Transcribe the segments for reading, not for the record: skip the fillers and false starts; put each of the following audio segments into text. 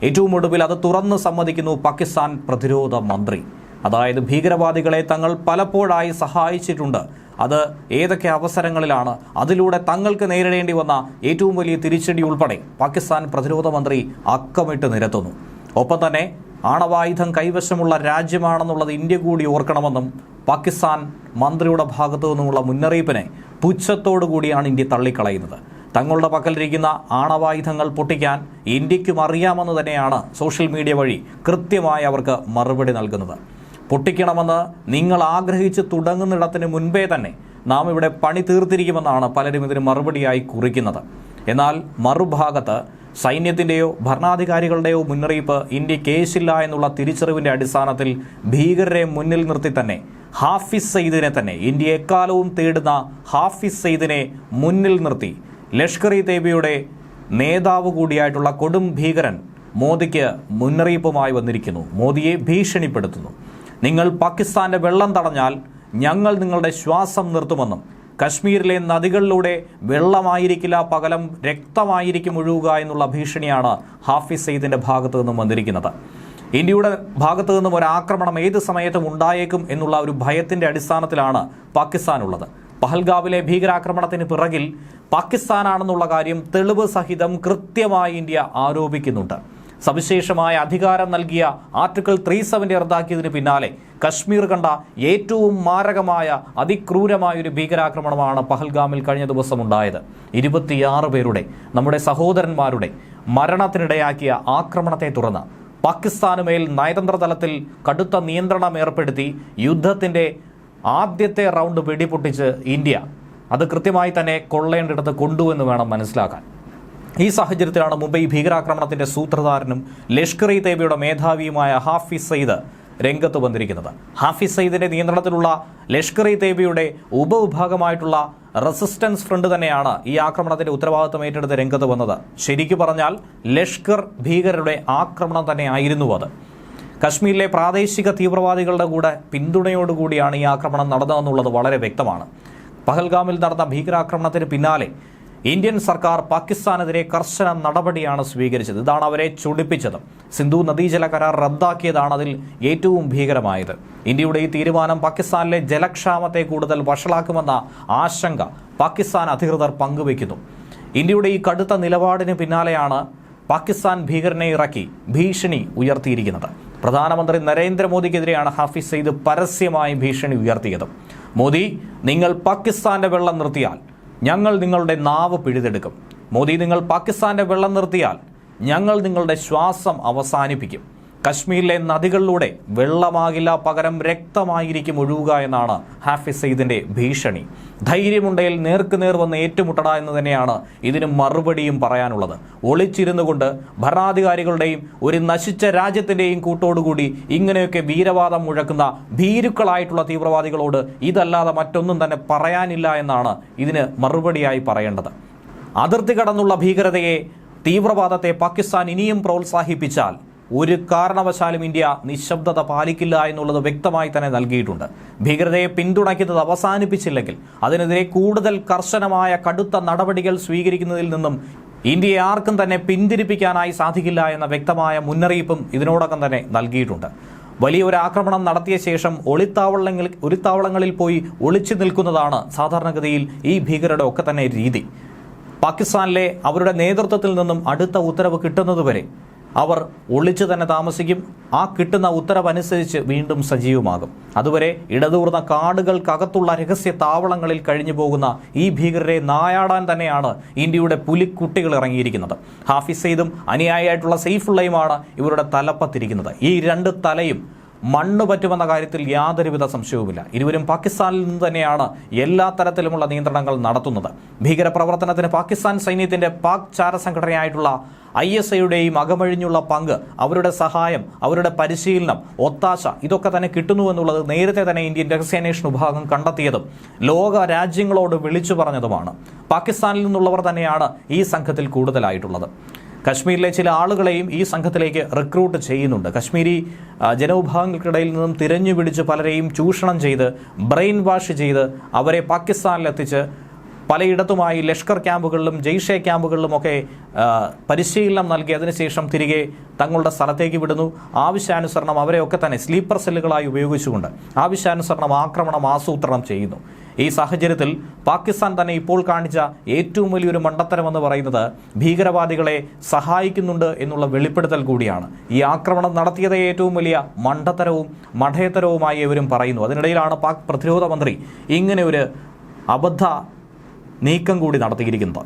ഏറ്റവും ഒടുവിൽ അത് തുറന്ന് സമ്മതിക്കുന്നു പാകിസ്ഥാൻ പ്രതിരോധ മന്ത്രി. അതായത് ഭീകരവാദികളെ തങ്ങൾ പലപ്പോഴായി സഹായിച്ചിട്ടുണ്ട്. അത് ഏതൊക്കെ അവസരങ്ങളിലാണ്, അതിലൂടെ തങ്ങൾക്ക് നേരിടേണ്ടി വന്ന ഏറ്റവും വലിയ തിരിച്ചടി ഉൾപ്പെടെ പാകിസ്ഥാൻ പ്രതിരോധ മന്ത്രി അക്കമിട്ട് നിരത്തുന്നു. ഒപ്പം തന്നെ ആണവായുധം കൈവശമുള്ള രാജ്യമാണെന്നുള്ളത് ഇന്ത്യ കൂടി ഓർക്കണമെന്നും പാകിസ്ഥാൻ മന്ത്രിയുടെ ഭാഗത്തു നിന്നുമുള്ള മുന്നറിയിപ്പിനെ പുച്ഛത്തോടു കൂടിയാണ് ഇന്ത്യ തള്ളിക്കളയുന്നത്. തങ്ങളുടെ പക്കലിരിക്കുന്ന ആണവായുധങ്ങൾ പൊട്ടിക്കാൻ ഇന്ത്യക്കും അറിയാമെന്ന് തന്നെയാണ് സോഷ്യൽ മീഡിയ വഴി കൃത്യമായി അവർക്ക് മറുപടി നൽകുന്നത്. പൊട്ടിക്കണമെന്ന് നിങ്ങൾ ആഗ്രഹിച്ച് തുടങ്ങുന്നിടത്തിന് മുൻപേ തന്നെ നാം ഇവിടെ പണി തീർത്തിരിക്കുമെന്നാണ് പലരും ഇതിന് മറുപടിയായി കുറിക്കുന്നത്. എന്നാൽ മറുഭാഗത്ത് സൈന്യത്തിൻ്റെയോ ഭരണാധികാരികളുടെയോ മുന്നറിയിപ്പ് ഇന്ത്യക്ക് ഏശില്ല എന്നുള്ള തിരിച്ചറിവിൻ്റെ അടിസ്ഥാനത്തിൽ ഭീകരരെ മുന്നിൽ നിർത്തി തന്നെ ഹാഫിസ് സയ്യിദിനെ തന്നെ ഇന്ത്യ എക്കാലവും തേടുന്ന ഹാഫിസ് സയ്യിദിനെ മുന്നിൽ നിർത്തി ലഷ്കർ ഇ തൈബയുടെ നേതാവ് കൂടിയായിട്ടുള്ള കൊടും ഭീകരൻ മോദിക്ക് മുന്നറിയിപ്പുമായി വന്നിരിക്കുന്നു. മോദിയെ ഭീഷണിപ്പെടുത്തുന്നു. നിങ്ങൾ പാകിസ്ഥാന്റെ വെള്ളം തടഞ്ഞാൽ ഞങ്ങൾ നിങ്ങളുടെ ശ്വാസം നിർത്തുമെന്നും കശ്മീരിലെ നദികളിലൂടെ വെള്ളമായിരിക്കില്ല, പകരം രക്തമായിരിക്കും ഒഴുകുക എന്നുള്ള ഭീഷണിയാണ് ഹാഫിസ് സയ്യിദിന്റെ ഭാഗത്തു നിന്നും വന്നിരിക്കുന്നത്. ഇന്ത്യയുടെ ഭാഗത്തു നിന്നും ഒരു ആക്രമണം ഏത് സമയത്തും ഉണ്ടായേക്കും എന്നുള്ള ഒരു ഭയത്തിന്റെ അടിസ്ഥാനത്തിലാണ് പാകിസ്ഥാനുള്ളത്. പഹൽഗാവിലെ ഭീകരാക്രമണത്തിന് പിറകിൽ പാകിസ്ഥാനാണെന്നുള്ള കാര്യം തെളിവ് സഹിതം കൃത്യമായി ഇന്ത്യ ആരോപിക്കുന്നുണ്ട്. സവിശേഷമായ അധികാരം നൽകിയ ആർട്ടിക്കിൾ 370 റദ്ദാക്കിയതിന് പിന്നാലെ കശ്മീർ കണ്ട ഏറ്റവും മാരകമായ അതിക്രൂരമായൊരു ഭീകരാക്രമണമാണ് പഹൽഗാമിൽ കഴിഞ്ഞ ദിവസം ഉണ്ടായത്. 26 പേരുടെ, നമ്മുടെ സഹോദരന്മാരുടെ മരണത്തിനിടയാക്കിയ ആക്രമണത്തെ തുടർന്ന് പാകിസ്ഥാനുമേൽ നയതന്ത്ര തലത്തിൽ കടുത്ത നിയന്ത്രണം ഏർപ്പെടുത്തി യുദ്ധത്തിൻ്റെ ആദ്യത്തെ റൗണ്ട് വെടിപൊട്ടിച്ച് ഇന്ത്യ അത് കൃത്യമായി തന്നെ കൊള്ളേണ്ടിടത്ത് കൊണ്ടുവന്ന് വേണം മനസ്സിലാക്കാൻ. ഈ സാഹചര്യത്തിലാണ് മുംബൈ ഭീകരാക്രമണത്തിന്റെ സൂത്രധാരനും ലഷ്കർ ഇ തൈബയുടെ മേധാവിയുമായ ഹാഫിസ് സയ്യിദ് രംഗത്ത് വന്നിരിക്കുന്നത്. ഹാഫിസ് സയ്യിദിന്റെ നിയന്ത്രണത്തിലുള്ള ലഷ്കർ ഇ തൈബയുടെ ഉപവിഭാഗമായിട്ടുള്ള റെസിസ്റ്റൻസ് ഫ്രണ്ട് തന്നെയാണ് ഈ ആക്രമണത്തിന്റെ ഉത്തരവാദിത്തം ഏറ്റെടുത്ത് രംഗത്ത് വന്നത്. ശരിക്കു പറഞ്ഞാൽ ലഷ്കർ ഭീകരരുടെ ആക്രമണം തന്നെ ആയിരുന്നു അത്. കശ്മീരിലെ പ്രാദേശിക തീവ്രവാദികളുടെ കൂടെ പിന്തുണയോടുകൂടിയാണ് ഈ ആക്രമണം നടന്നതെന്നുള്ളത് വളരെ വ്യക്തമാണ്. പഹൽഗാമിൽ നടന്ന ഭീകരാക്രമണത്തിന് പിന്നാലെ ഇന്ത്യൻ സർക്കാർ പാകിസ്ഥാനെതിരെ കർശന നടപടിയാണ് സ്വീകരിച്ചത്. ഇതാണ് അവരെ ചൊടിപ്പിച്ചത്. സിന്ധു നദീജല കരാർ റദ്ദാക്കിയതാണ് അതിൽ ഏറ്റവും ഭീകരമായത്. ഇന്ത്യയുടെ ഈ തീരുമാനം പാകിസ്ഥാനിലെ ജലക്ഷാമത്തെ കൂടുതൽ വഷളാക്കുമെന്ന ആശങ്ക പാകിസ്ഥാൻ അധികൃതർ പങ്കുവയ്ക്കുന്നു. ഇന്ത്യയുടെ ഈ കടുത്ത നിലപാടിന് പിന്നാലെയാണ് പാകിസ്ഥാൻ ഭീകരനെ ഇറക്കി ഭീഷണി ഉയർത്തിയിരിക്കുന്നത്. പ്രധാനമന്ത്രി നരേന്ദ്രമോദിക്കെതിരെയാണ് ഹാഫിസ് സയ്യിദ് പരസ്യമായി ഭീഷണി ഉയർത്തിയത്. മോദി, നിങ്ങൾ പാകിസ്ഥാന്റെ വെള്ളം നിർത്തിയാൽ ഞങ്ങൾ നിങ്ങളുടെ നാവ് പിഴുതെടുക്കും. മോദി, നിങ്ങൾ പാകിസ്ഥാന്റെ വെള്ളം നിർത്തിയാൽ ഞങ്ങൾ നിങ്ങളുടെ ശ്വാസം അവസാനിപ്പിക്കും. കശ്മീരിലെ നദികളിലൂടെ വെള്ളമാകില്ല, പകരം രക്തമായിരിക്കും ഒഴുകുക എന്നാണ് ഹാഫിസ് സയ്യിദിന്റെ ഭീഷണി. ധൈര്യമുണ്ടെങ്കിൽ നേർക്കുനേർ വന്ന് ഏറ്റുമുട്ടട എന്ന് തന്നെയാണ് ഇതിന് മറുപടിയും പറയാനുള്ളത്. ഒളിച്ചിരുന്നു കൊണ്ട് ഭരണാധികാരികളുടെയും ഒരു നശിച്ച രാജ്യത്തിന്റെയും കൂട്ടോടുകൂടി ഇങ്ങനെയൊക്കെ വീരവാദം മുഴക്കുന്ന ഭീരുക്കളായിട്ടുള്ള തീവ്രവാദികളോട് ഇതല്ലാതെ മറ്റൊന്നും തന്നെ പറയാനില്ല എന്നാണ് ഇതിന് മറുപടിയായി പറയേണ്ടത്. അതിർത്തി കടന്നുള്ള ഭീകരതയെ, തീവ്രവാദത്തെ പാകിസ്ഥാൻ ഇനിയും പ്രോത്സാഹിപ്പിച്ചാൽ ഒരു കാരണവശാലും ഇന്ത്യ നിശബ്ദത പാലിക്കില്ല എന്നുള്ളത് വ്യക്തമായി തന്നെ നൽകിയിട്ടുണ്ട്. ഭീകരതയെ പിന്തുണയ്ക്കുന്നത് അവസാനിപ്പിച്ചില്ലെങ്കിൽ അതിനെതിരെ കൂടുതൽ കർശനമായ കടുത്ത നടപടികൾ സ്വീകരിക്കുന്നതിൽ നിന്നും ഇന്ത്യയെ ആർക്കും തന്നെ പിന്തിരിപ്പിക്കാനായി സാധിക്കില്ല എന്ന വ്യക്തമായ മുന്നറിയിപ്പും ഇതിനോടകം തന്നെ നൽകിയിട്ടുണ്ട്. വലിയൊരു ആക്രമണം നടത്തിയ ശേഷം ഒളിത്താവളങ്ങളിൽ പോയി ഒളിച്ചു നിൽക്കുന്നതാണ് സാധാരണഗതിയിൽ ഈ ഭീകരരുടെ ഒക്കെ തന്നെ രീതി. പാകിസ്ഥാനിലെ അവരുടെ നേതൃത്വത്തിൽ നിന്നും അടുത്ത ഉത്തരവ് കിട്ടുന്നതുവരെ അവർ ഒളിച്ചു തന്നെ താമസിക്കും. ആ കിട്ടുന്ന ഉത്തരവനുസരിച്ച് വീണ്ടും സജീവമാകും. അതുവരെ ഇടതൂർന്ന കാടുകൾക്കകത്തുള്ള രഹസ്യ താവളങ്ങളിൽ കഴിഞ്ഞു പോകുന്ന ഈ ഭീകരരെ നായാടാൻ തന്നെയാണ് ഇന്ത്യയുടെ പുലിക്കുട്ടികൾ ഇറങ്ങിയിരിക്കുന്നത്. ഹാഫിസ് സയ്യിദും അനുയായിയായിട്ടുള്ള സെയ്ഫുള്ളയുമാണ് ഇവരുടെ തലപ്പത്തിരിക്കുന്നത്. ഈ രണ്ട് തലയും മണ്ണ് പറ്റുമെന്ന കാര്യത്തിൽ യാതൊരുവിധ സംശയവുമില്ല. ഇരുവരും പാകിസ്ഥാനിൽ നിന്ന് തന്നെയാണ് എല്ലാ തരത്തിലുമുള്ള നിയന്ത്രണങ്ങൾ നടത്തുന്നത്. ഭീകരപ്രവർത്തനത്തിന് പാകിസ്ഥാൻ സൈന്യത്തിന്റെ പാക് ചാരസംഘടനയായിട്ടുള്ള ISIയുടെയും അകമഴിഞ്ഞുള്ള പങ്ക്, അവരുടെ സഹായം, അവരുടെ പരിശീലനം, ഒത്താശ ഇതൊക്കെ തന്നെ കിട്ടുന്നുവെന്നുള്ളത് നേരത്തെ തന്നെ ഇന്ത്യൻ രഹസ്യാന്വേഷണ വിഭാഗം കണ്ടെത്തിയതും ലോക രാജ്യങ്ങളോട് വിളിച്ചു പറഞ്ഞതുമാണ്. പാകിസ്ഥാനിൽ നിന്നുള്ളവർ തന്നെയാണ് ഈ സംഘത്തിൽ കൂടുതലായിട്ടുള്ളത്. കശ്മീരിലെ ചില ആളുകളെയും ഈ സംഘത്തിലേക്ക് റിക്രൂട്ട് ചെയ്യുന്നുണ്ട്. കശ്മീരി ജനവിഭാഗങ്ങൾക്കിടയിൽ നിന്നും തിരഞ്ഞു പിടിച്ച് പലരെയും ചൂഷണം ചെയ്ത് ബ്രെയിൻ വാഷ് ചെയ്ത് അവരെ പാകിസ്ഥാനിലെത്തിച്ച് പലയിടത്തുമായി ലഷ്കർ ക്യാമ്പുകളിലും ജെയ്ഷെ ക്യാമ്പുകളിലുമൊക്കെ പരിശീലനം നൽകി അതിനുശേഷം തിരികെ തങ്ങളുടെ സ്ഥലത്തേക്ക് വിടുന്നു. ആവശ്യാനുസരണം അവരെയൊക്കെ തന്നെ സ്ലീപ്പർ സെല്ലുകളായി ഉപയോഗിച്ചുകൊണ്ട് ആവശ്യാനുസരണം ആക്രമണം ആസൂത്രണം ചെയ്യുന്നു. ഈ സാഹചര്യത്തിൽ പാകിസ്ഥാൻ തന്നെ ഇപ്പോൾ കാണിച്ച ഏറ്റവും വലിയൊരു മണ്ടത്തരമെന്ന് പറയുന്നത് ഭീകരവാദികളെ സഹായിക്കുന്നുണ്ട് എന്നുള്ള വെളിപ്പെടുത്തൽ കൂടിയാണ്. ഈ ആക്രമണം നടത്തിയതേ ഏറ്റവും വലിയ മണ്ടത്തരവും മഠയത്തരവുമായി ഇവരും പറയുന്നു. അതിനിടയിലാണ് പാക് പ്രതിരോധ മന്ത്രി ഇങ്ങനെ ഒരു അബദ്ധ നീക്കം കൂടി നടത്തിയിരിക്കുന്നത്.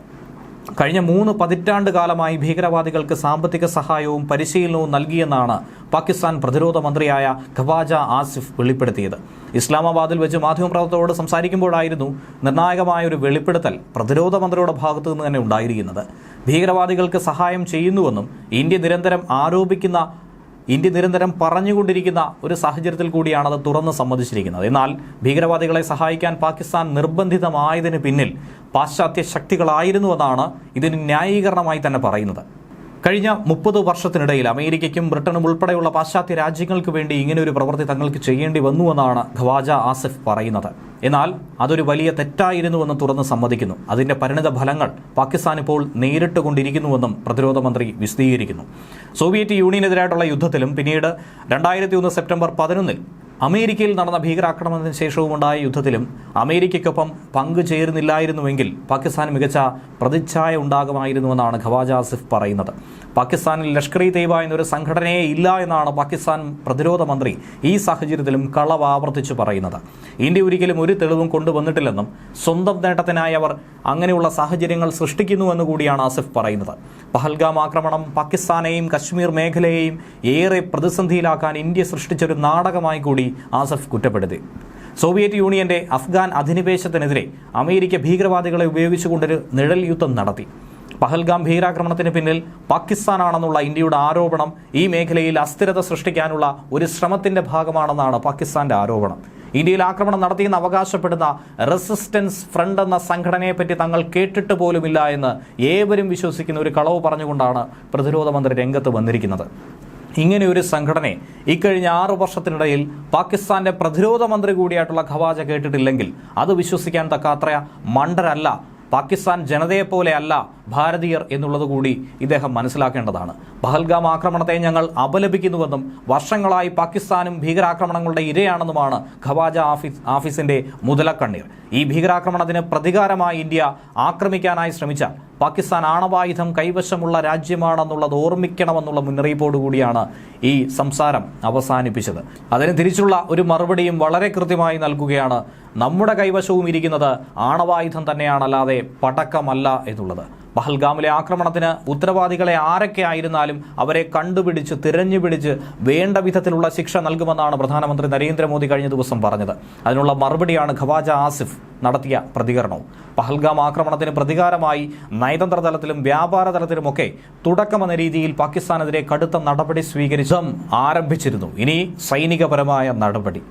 കഴിഞ്ഞ 3 പതിറ്റാണ്ട് കാലമായി ഭീകരവാദികൾക്ക് സാമ്പത്തിക സഹായവും പരിശീലനവും നൽകിയെന്നാണ് പാകിസ്ഥാൻ പ്രതിരോധ മന്ത്രിയായ ഖവാജ ആസിഫ് വെളിപ്പെടുത്തിയത്. ഇസ്ലാമാബാദിൽ വെച്ച് മാധ്യമപ്രവർത്തകരോട് സംസാരിക്കുമ്പോഴായിരുന്നു നിർണായകമായ ഒരു വെളിപ്പെടുത്തൽ പ്രതിരോധ മന്ത്രിയുടെ ഭാഗത്തു നിന്ന് തന്നെ ഉണ്ടായിരിക്കുന്നത്. ഭീകരവാദികൾക്ക് സഹായം ചെയ്യുന്നുവെന്നും ഇന്ത്യ നിരന്തരം പറഞ്ഞുകൊണ്ടിരിക്കുന്ന ഒരു സാഹചര്യത്തിൽ കൂടിയാണ് അത് തുറന്ന് സമ്മതിച്ചിരിക്കുന്നത്. എന്നാൽ ഭീകരവാദികളെ സഹായിക്കാൻ പാകിസ്ഥാൻ നിർബന്ധിതമായതിന് പിന്നിൽ പാശ്ചാത്യ ശക്തികളായിരുന്നുവെന്നാണ് ഇതിന് ന്യായീകരണമായി തന്നെ പറയുന്നത്. കഴിഞ്ഞ 30 വർഷത്തിനിടയിൽ അമേരിക്കയ്ക്കും ബ്രിട്ടനും ഉൾപ്പെടെയുള്ള പാശ്ചാത്യ രാജ്യങ്ങൾക്ക് വേണ്ടി ഇങ്ങനെ ഒരു പ്രവൃത്തി തങ്ങൾക്ക് ചെയ്യേണ്ടി വന്നുവെന്നാണ് ഖവാജ ആസിഫ് പറയുന്നത്. എന്നാൽ അതൊരു വലിയ തെറ്റായിരുന്നുവെന്ന് തുറന്ന് സമ്മതിക്കുന്നു. അതിന്റെ പരിണിത ഫലങ്ങൾ പാകിസ്ഥാൻ ഇപ്പോൾ നേരിട്ടുകൊണ്ടിരിക്കുന്നുവെന്നും പ്രതിരോധ മന്ത്രി വിശദീകരിക്കുന്നു. സോവിയറ്റ് യൂണിയനെതിരായിട്ടുള്ള യുദ്ധത്തിലും പിന്നീട് 2001 സെപ്റ്റംബർ 11 അമേരിക്കയിൽ നടന്ന ഭീകരാക്രമണത്തിന് ശേഷവും ഉണ്ടായ യുദ്ധത്തിലും അമേരിക്കയ്ക്കൊപ്പം പങ്കുചേരുന്നില്ലായിരുന്നുവെങ്കിൽ പാകിസ്ഥാൻ മികച്ച പ്രതിച്ഛായ ഉണ്ടാകുമായിരുന്നുവെന്നാണ് ഖവാജ ആസിഫ് പറയുന്നത്. പാകിസ്ഥാനിൽ ലഷ്കർ ഇ തയ്യബ എന്നൊരു സംഘടനയെ ഇല്ല എന്നാണ് പാകിസ്ഥാൻ പ്രതിരോധ മന്ത്രി ഈ സാഹചര്യത്തിലും കളവ് ആവർത്തിച്ചു പറയുന്നത്. ഇന്ത്യ ഒരിക്കലും ഒരു തെളിവും കൊണ്ടുവന്നിട്ടില്ലെന്നും സ്വന്തം നേട്ടത്തിനായി അവർ അങ്ങനെയുള്ള സാഹചര്യങ്ങൾ സൃഷ്ടിക്കുന്നുവെന്ന് കൂടിയാണ് ആസിഫ് പറയുന്നത്. പഹൽഗാം ആക്രമണം പാകിസ്ഥാനെയും കശ്മീർ മേഖലയെയും ഏറെ പ്രതിസന്ധിയിലാക്കാൻ ഇന്ത്യ സൃഷ്ടിച്ചൊരു നാടകമായി കൂടി ആസിഫ് കുറ്റപ്പെടുത്തി. സോവിയറ്റ് യൂണിയന്റെ അഫ്ഗാൻ അധിനിവേശത്തിനെതിരെ അമേരിക്ക ഭീകരവാദികളെ ഉപയോഗിച്ചുകൊണ്ടൊരു നിഴൽ യുദ്ധം നടത്തി. പഹൽഗാം ഭീകരാക്രമണത്തിന് പിന്നിൽ പാകിസ്ഥാനാണെന്നുള്ള ഇന്ത്യയുടെ ആരോപണം ഈ മേഖലയിൽ അസ്ഥിരത സൃഷ്ടിക്കാനുള്ള ഒരു ശ്രമത്തിന്റെ ഭാഗമാണെന്നാണ് പാകിസ്ഥാന്റെ ആരോപണം. ഇന്ത്യയിൽ ആക്രമണം നടത്തിയെന്ന് അവകാശപ്പെടുന്ന റെസിസ്റ്റൻസ് ഫ്രണ്ട് എന്ന സംഘടനയെപ്പറ്റി തങ്ങൾ കേട്ടിട്ട് പോലുമില്ല എന്ന് ഏവരും വിശ്വസിക്കുന്ന ഒരു കളവ് പറഞ്ഞുകൊണ്ടാണ് പ്രതിരോധ മന്ത്രി രംഗത്ത് വന്നിരിക്കുന്നത്. ഇങ്ങനെ ഒരു സംഘടനയെ ഇക്കഴിഞ്ഞ 6 വർഷത്തിനിടയിൽ പാകിസ്ഥാന്റെ പ്രതിരോധ മന്ത്രി കൂടിയായിട്ടുള്ള ഖവാജ കേട്ടിട്ടില്ലെങ്കിൽ അത് വിശ്വസിക്കാൻ തക്കത്ര മണ്ടരല്ല, പാകിസ്ഥാൻ ജനതയെപ്പോലെ അല്ല ഭാരതീയർ എന്നുള്ളത് കൂടി ഇദ്ദേഹം മനസ്സിലാക്കേണ്ടതാണ്. പഹൽഗാം ആക്രമണത്തെ ഞങ്ങൾ അപലപിക്കുന്നുവെന്നും വർഷങ്ങളായി പാകിസ്ഥാനും ഭീകരാക്രമണങ്ങളുടെ ഇരയാണെന്നുമാണ് ഖവാജ ആഫീസിന്റെ മുതലക്കണ്ണീർ. ഈ ഭീകരാക്രമണത്തിന് പ്രതികാരമായി ഇന്ത്യ ആക്രമിക്കാനായി ശ്രമിച്ചാൽ പാകിസ്ഥാൻ ആണവായുധം കൈവശമുള്ള രാജ്യമാണെന്നുള്ളത് ഓർമ്മിക്കണമെന്നുള്ള മുന്നറിയിപ്പോടുകൂടിയാണ് ഈ സംസാരം അവസാനിപ്പിച്ചത്. അതിന് തിരിച്ചുള്ള ഒരു മറുപടിയും വളരെ കൃത്യമായി നൽകുകയാണ്. നമ്മുടെ കൈവശവും ഇരിക്കുന്നത് ആണവായുധം തന്നെയാണല്ലാതെ പടക്കമല്ല എന്നുള്ളത്. പഹൽഗാമിലെ ആക്രമണത്തിന് ഉത്തരവാദികളെ ആരൊക്കെ ആയിരുന്നാലും അവരെ കണ്ടുപിടിച്ച് തിരഞ്ഞുപിടിച്ച് വേണ്ട വിധത്തിലുള്ള ശിക്ഷ നൽകുമെന്നാണ് പ്രധാനമന്ത്രി നരേന്ദ്രമോദി കഴിഞ്ഞ ദിവസം പറഞ്ഞത്. അതിനുള്ള മറുപടിയാണ് ഖവാജ ആസിഫ് നടത്തിയ പ്രതികരണവും. പഹൽഗാം ആക്രമണത്തിന് പ്രതികാരമായി നയതന്ത്ര തലത്തിലും വ്യാപാര തലത്തിലുമൊക്കെ തുടക്കമെന്ന രീതിയിൽ പാകിസ്ഥാനെതിരെ കടുത്ത നടപടി സ്വീകരിച്ചും ആരംഭിച്ചിരുന്നു. ഇനി സൈനികപരമായ നടപടി.